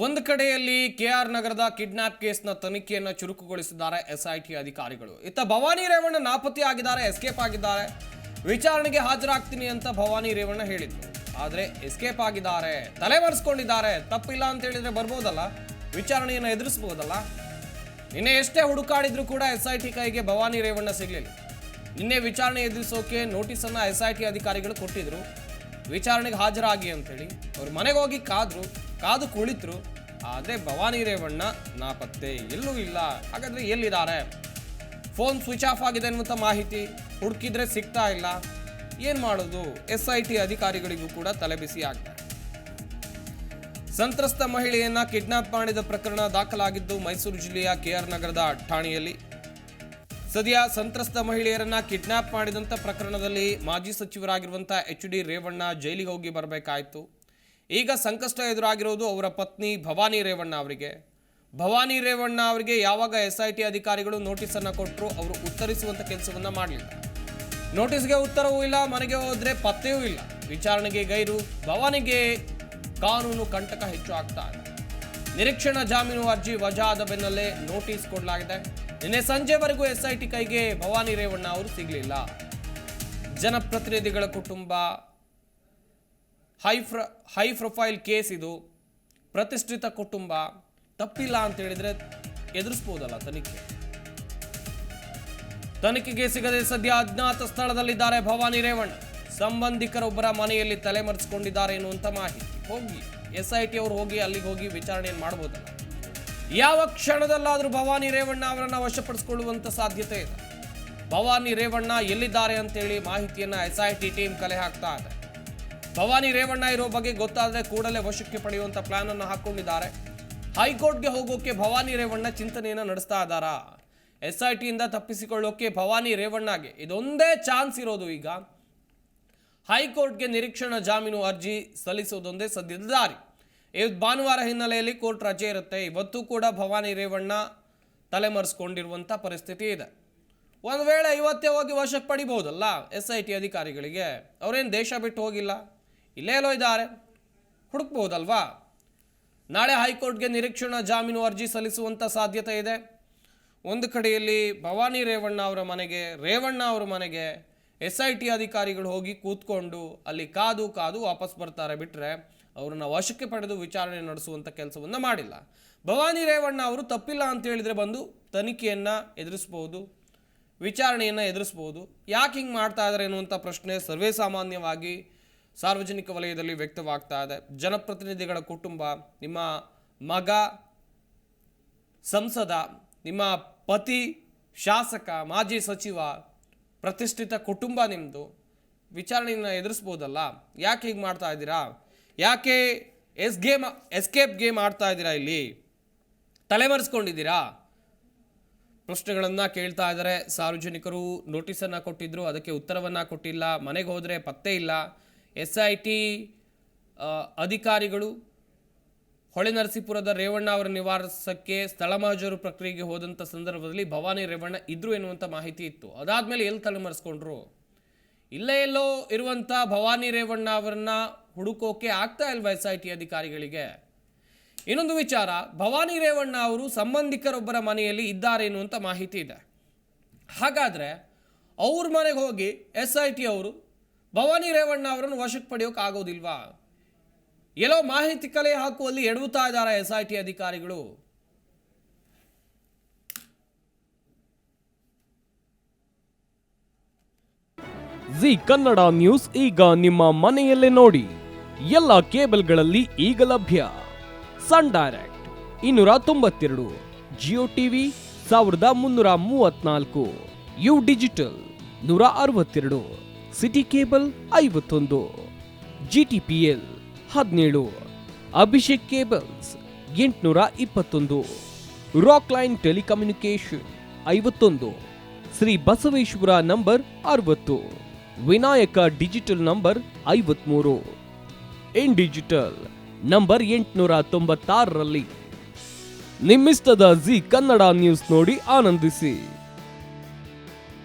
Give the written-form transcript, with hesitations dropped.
ಒಂದು ಕಡೆಯಲ್ಲಿ ಕೆಆರ್ ನಗರದ ಕಿಡ್ನಾಪ್ ಕೇಸ್ನ ತನಿಖೆಯನ್ನು ಚುರುಕುಗೊಳಿಸಿದ್ದಾರೆ ಎಸ್ಐಟಿ ಅಧಿಕಾರಿಗಳು. ಇತ್ತ ಭವಾನಿ ರೇವಣ್ಣ ನಾಪತ್ತೆ ಆಗಿದ್ದಾರೆ, ಎಸ್ಕೇಪ್ ಆಗಿದ್ದಾರೆ. ವಿಚಾರಣೆಗೆ ಹಾಜರಾಗ್ತೀನಿ ಅಂತ ಭವಾನಿ ರೇವಣ್ಣ ಹೇಳಿದ್ರು. ಆದರೆ ಎಸ್ಕೇಪ್ ಆಗಿದ್ದಾರೆ, ತಲೆಮರೆಸ್ಕೊಂಡಿದ್ದಾರೆ. ತಪ್ಪಿಲ್ಲ ಅಂತ ಹೇಳಿದ್ರೆ ಬರ್ಬೋದಲ್ಲ, ವಿಚಾರಣೆಯನ್ನು ಎದುರಿಸಬಹುದಲ್ಲ. ನಿನ್ನೆ ಎಷ್ಟೇ ಹುಡುಕಾಡಿದ್ರು ಕೂಡ ಎಸ್ಐಟಿ ಕೈಗೆ ಭವಾನಿ ರೇವಣ್ಣ ಸಿಗಲಿಲ್ಲ. ನಿನ್ನೆ ವಿಚಾರಣೆ ಎದುರಿಸೋಕೆ ನೋಟಿಸನ್ನು ಎಸ್ಐಟಿ ಅಧಿಕಾರಿಗಳು ಕೊಟ್ಟಿದ್ರು, ವಿಚಾರಣೆಗೆ ಹಾಜರಾಗಿ ಅಂತೇಳಿ. ಅವ್ರ ಮನೆಗೆ ಹೋಗಿ ಕಾದು ಕುಳಿತರು. ಆದರೆ ಭವಾನಿ ರೇವಣ್ಣ ನಾಪತ್ತೆ, ಎಲ್ಲೂ ಇಲ್ಲ. ಹಾಗಾದ್ರೆ ಎಲ್ಲಿದ್ದಾರೆ? ಫೋನ್ ಸ್ವಿಚ್ ಆಫ್ ಆಗಿದೆ ಅನ್ನುವಂಥ ಮಾಹಿತಿ, ಹುಡುಕಿದ್ರೆ ಸಿಗ್ತಾ ಇಲ್ಲ. ಏನು ಮಾಡೋದು? ಎಸ್ಐಟಿ ಅಧಿಕಾರಿಗಳಿಗೂ ಕೂಡ ತಲೆಬಿಸಿ ಆಗಿದೆ. ಸಂತ್ರಸ್ತ ಮಹಿಳೆಯನ್ನ ಕಿಡ್ನಾಪ್ ಮಾಡಿದ ಪ್ರಕರಣ ದಾಖಲಾಗಿದ್ದು ಮೈಸೂರು ಜಿಲ್ಲೆಯ ಕೆಆರ್ ನಗರದ ಠಾಣೆಯಲ್ಲಿ. ಸದ್ಯ ಸಂತ್ರಸ್ತ ಮಹಿಳೆಯರನ್ನ ಕಿಡ್ನಾಪ್ ಮಾಡಿದಂಥ ಪ್ರಕರಣದಲ್ಲಿ ಮಾಜಿ ಸಚಿವರಾಗಿರುವಂಥ ಎಚ್.ಡಿ. ರೇವಣ್ಣ ಜೈಲಿಗೆ ಹೋಗಿ ಬರಬೇಕಾಯಿತು. ಈಗ ಸಂಕಷ್ಟ ಎದುರಾಗಿರೋದು ಅವರ ಪತ್ನಿ ಭವಾನಿ ರೇವಣ್ಣ ಅವರಿಗೆ. ಭವಾನಿ ರೇವಣ್ಣ ಅವರಿಗೆ ಯಾವಾಗ ಎಸ್ಐಟಿ ಅಧಿಕಾರಿಗಳು ನೋಟಿಸನ್ನು ಕೊಟ್ಟರು, ಅವರು ಉತ್ತರಿಸುವಂಥ ಕೆಲಸವನ್ನು ಮಾಡಲಿಲ್ಲ. ನೋಟಿಸ್ಗೆ ಉತ್ತರವೂ ಇಲ್ಲ, ಮನೆಗೆ ಹೋದರೆ ಪತ್ತೆಯೂ ಇಲ್ಲ. ವಿಚಾರಣೆಗೆ ಗೈರು. ಭವಾನಿಗೆ ಕಾನೂನು ಕಂಟಕ ಹೆಚ್ಚು ಆಗ್ತಾ ಇದೆ. ನಿರೀಕ್ಷಣಾ ಜಾಮೀನು ಅರ್ಜಿ ವಜಾ ಆದ ಬೆನ್ನಲ್ಲೇ ನೋಟಿಸ್ ಕೊಡಲಾಗಿದೆ. ನಿನ್ನೆ ಸಂಜೆವರೆಗೂ ಎಸ್ಐಟಿ ಕೈಗೆ ಭವಾನಿ ರೇವಣ್ಣ ಅವರು ಸಿಗಲಿಲ್ಲ. ಜನಪ್ರತಿನಿಧಿಗಳ ಕುಟುಂಬ, ಹೈ ಪ್ರೊಫೈಲ್ ಕೇಸ್ ಇದು, ಪ್ರತಿಷ್ಠಿತ ಕುಟುಂಬ. ತಪ್ಪಿಲ್ಲ ಅಂತ ಹೇಳಿದ್ರೆ ಎದುರಿಸಬಹುದಲ್ಲ ತನಿಖೆಗೆ ಸಿಗದೆ ಸದ್ಯ ಅಜ್ಞಾತ ಸ್ಥಳದಲ್ಲಿದ್ದಾರೆ ಭವಾನಿ ರೇವಣ್ಣ. ಸಂಬಂಧಿಕರೊಬ್ಬರ ಮನೆಯಲ್ಲಿ ತಲೆಮರೆಸಿಕೊಂಡಿದ್ದಾರೆ ಎನ್ನುವಂತ ಮಾಹಿತಿ. ಹೋಗಿ ಎಸ್ಐಟಿ ಅವರು ಅಲ್ಲಿಗೆ ಹೋಗಿ ವಿಚಾರಣೆಯನ್ನು ಮಾಡಬಹುದಲ್ಲ. ಯಾವ ಕ್ಷಣದಲ್ಲಾದರೂ ಭವಾನಿ ರೇವಣ್ಣ ಅವರನ್ನು ವಶಪಡಿಸಿಕೊಳ್ಳುವಂತ ಸಾಧ್ಯತೆ ಇದೆ. ಭವಾನಿ ರೇವಣ್ಣ ಎಲ್ಲಿದ್ದಾರೆ ಅಂತೇಳಿ ಮಾಹಿತಿಯನ್ನ ಎಸ್ಐಟಿ ಟೀಮ್ ಕಲೆ ಹಾಕ್ತಾ ಇದೆ. ಭವಾನಿ ರೇವಣ್ಣ ಇರೋ ಬಗ್ಗೆ ಗೊತ್ತಾದರೆ ಕೂಡಲೇ ವಶಕ್ಕೆ ಪಡೆಯುವಂತ ಪ್ಲಾನ್ ಅನ್ನು ಹಾಕೊಂಡಿದ್ದಾರೆ. ಹೈಕೋರ್ಟ್ಗೆ ಹೋಗೋಕೆ ಭವಾನಿ ರೇವಣ್ಣ ಚಿಂತನೆಯನ್ನು ನಡೆಸ್ತಾ ಇದ್ದಾರಾ? ಎಸ್ಐಟಿಯಿಂದ ತಪ್ಪಿಸಿಕೊಳ್ಳೋಕೆ ಭವಾನಿ ರೇವಣ್ಣಗೆ ಇದೊಂದೇ ಚಾನ್ಸ್ ಇರೋದು. ಈಗ ಹೈಕೋರ್ಟ್ಗೆ ನಿರೀಕ್ಷಣಾ ಜಾಮೀನು ಅರ್ಜಿ ಸಲ್ಲಿಸೋದೊಂದೇ ಸದ್ಯದ ದಾರಿ. ಇವತ್ತು ಭಾನುವಾರ ಹಿನ್ನೆಲೆಯಲ್ಲಿ ಕೋರ್ಟ್ ರಜೆ ಇರುತ್ತೆ. ಇವತ್ತು ಕೂಡ ಭವಾನಿ ರೇವಣ್ಣ ತಲೆಮರೆಸ್ಕೊಂಡಿರುವಂಥ ಪರಿಸ್ಥಿತಿ ಇದೆ. ಒಂದು ವೇಳೆ ಇವತ್ತೇ ಹೋಗಿ ವಶಕ್ಕೆ ಪಡಿಬಹುದಲ್ಲ ಎಸ್ಐಟಿ ಅಧಿಕಾರಿಗಳಿಗೆ. ಅವರೇನು ದೇಶ ಬಿಟ್ಟು ಹೋಗಿಲ್ಲ, ಇಲ್ಲೇ ಎಲ್ಲೋ ಇದ್ದಾರೆ, ಹುಡುಕ್ಬಹುದಲ್ವಾ? ನಾಳೆ ಹೈಕೋರ್ಟ್ಗೆ ನಿರೀಕ್ಷಣಾ ಜಾಮೀನು ಅರ್ಜಿ ಸಲ್ಲಿಸುವಂಥ ಸಾಧ್ಯತೆ ಇದೆ. ಒಂದು ಕಡೆಯಲ್ಲಿ ಭವಾನಿ ರೇವಣ್ಣ ಅವರ ಮನೆಗೆ ಎಸ್ಐಟಿ ಅಧಿಕಾರಿಗಳು ಹೋಗಿ ಕೂತ್ಕೊಂಡು ಅಲ್ಲಿ ಕಾದು ವಾಪಸ್ ಬರ್ತಾರೆ. ಬಿಟ್ಟರೆ ಅವ್ರನ್ನ ವಶಕ್ಕೆ ಪಡೆದು ವಿಚಾರಣೆ ನಡೆಸುವಂಥ ಕೆಲಸವನ್ನು ಮಾಡಿಲ್ಲ. ಭವಾನಿ ರೇವಣ್ಣ ಅವರು ತಪ್ಪಿಲ್ಲ ಅಂತ ಹೇಳಿದರೆ ಬಂದು ತನಿಖೆಯನ್ನು ಎದುರಿಸ್ಬೋದು, ವಿಚಾರಣೆಯನ್ನು ಎದುರಿಸ್ಬೋದು. ಯಾಕೆ ಹಿಂಗೆ ಮಾಡ್ತಾ ಇದ್ದಾರೆ ಎನ್ನುವಂಥ ಪ್ರಶ್ನೆ ಸರ್ವೇ ಸಾಮಾನ್ಯವಾಗಿ ಸಾರ್ವಜನಿಕ ವಲಯದಲ್ಲಿ ವ್ಯಕ್ತವಾಗ್ತಾ ಇದೆ. ಜನಪ್ರತಿನಿಧಿಗಳ ಕುಟುಂಬ, ನಿಮ್ಮ ಮಗ ಸಂಸದ, ನಿಮ್ಮ ಪತಿ ಶಾಸಕ, ಮಾಜಿ ಸಚಿವ, ಪ್ರತಿಷ್ಠಿತ ಕುಟುಂಬ ನಿಮ್ಮದು. ವಿಚಾರಣೆಯನ್ನು ಎದುರಿಸ್ಬೋದಲ್ಲ. ಯಾಕೆ ಹೀಗೆ ಮಾಡ್ತಾ ಇದ್ದೀರಾ? ಯಾಕೆ ಎಸ್ಕೇಪ್ ಗೇಮ್ ಆಡ್ತಾ ಇದ್ದೀರಾ? ಇಲ್ಲಿ ತಲೆಮರೆಸ್ಕೊಂಡಿದ್ದೀರಾ? ಪ್ರಶ್ನೆಗಳನ್ನು ಕೇಳ್ತಾ ಇದ್ದಾರೆ ಸಾರ್ವಜನಿಕರು. ನೋಟಿಸನ್ನು ಕೊಟ್ಟಿದ್ರು, ಅದಕ್ಕೆ ಉತ್ತರವನ್ನು ಕೊಟ್ಟಿಲ್ಲ. ಮನೆಗೆ ಹೋದರೆ ಪತ್ತೆ ಇಲ್ಲ. ಎಸ್ಐಟಿ ಅಧಿಕಾರಿಗಳು ಹೊಳೆನರಸೀಪುರದ ರೇವಣ್ಣ ಅವರ ನಿವಾಸಕ್ಕೆ ಸ್ಥಳ ಮಹಜರು ಪ್ರಕ್ರಿಯೆಗೆ ಹೋದಂಥ ಸಂದರ್ಭದಲ್ಲಿ ಭವಾನಿ ರೇವಣ್ಣ ಇದ್ರು ಎನ್ನುವಂಥ ಮಾಹಿತಿ ಇತ್ತು. ಅದಾದಮೇಲೆ ಎಲ್ಲಿ ತಲೆಮರೆಸ್ಕೊಂಡ್ರು? ಇಲ್ಲೇ ಎಲ್ಲೋ ಇರುವಂಥ ಭವಾನಿ ರೇವಣ್ಣ ಅವರನ್ನ ಹುಡುಕೋಕೆ ಆಗ್ತಾ ಇಲ್ವಾ ಎಸ್ಐಟಿ ಅಧಿಕಾರಿಗಳಿಗೆ? ಇನ್ನೊಂದು ವಿಚಾರ, ಭವಾನಿ ರೇವಣ್ಣ ಅವರು ಸಂಬಂಧಿಕರೊಬ್ಬರ ಮನೆಯಲ್ಲಿ ಇದ್ದಾರೆ ಎನ್ನುವಂಥ ಮಾಹಿತಿ ಇದೆ. ಹಾಗಾದರೆ ಅವ್ರ ಮನೆಗೆ ಹೋಗಿ ಎಸ್ಐಟಿ ಅವರು ಭವಾನಿ ರೇವಣ್ಣ ಅವರನ್ನು ವಶಕ್ಕೆ ಪಡೆಯೋಕೆ ಆಗೋದಿಲ್ವಾ? ಎಲ್ಲೋ ಮಾಹಿತಿ ಕಲೆ ಹಾಕುವಲ್ಲಿ ಎಡವುತ್ತಾ ಇದ್ದಾರೆ ಎಸ್ಐಟಿ ಅಧಿಕಾರಿಗಳು. ಜಿ ಕನ್ನಡ ನ್ಯೂಸ್ ಈಗ ನಿಮ್ಮ ಮನೆಯಲ್ಲೇ ನೋಡಿ. ಎಲ್ಲ ಕೇಬಲ್ಗಳಲ್ಲಿ ಈಗ ಲಭ್ಯ. Sun Direct 292, Jio TV 1334, U Digital 162, City Cable 51, GTPL 17, Abhishek Cables 821, Rock Line Telecommunication 51, Shri Basaveshwara number 60, Vinayaka Digital number 53, In Digital number 896ರಲ್ಲಿ. ನಿಮ್ಮಿಸ್ತದ ಜಿ ಕನ್ನಡ ನ್ಯೂಸ್ ನೋಡಿ ಆನಂದಿಸಿ.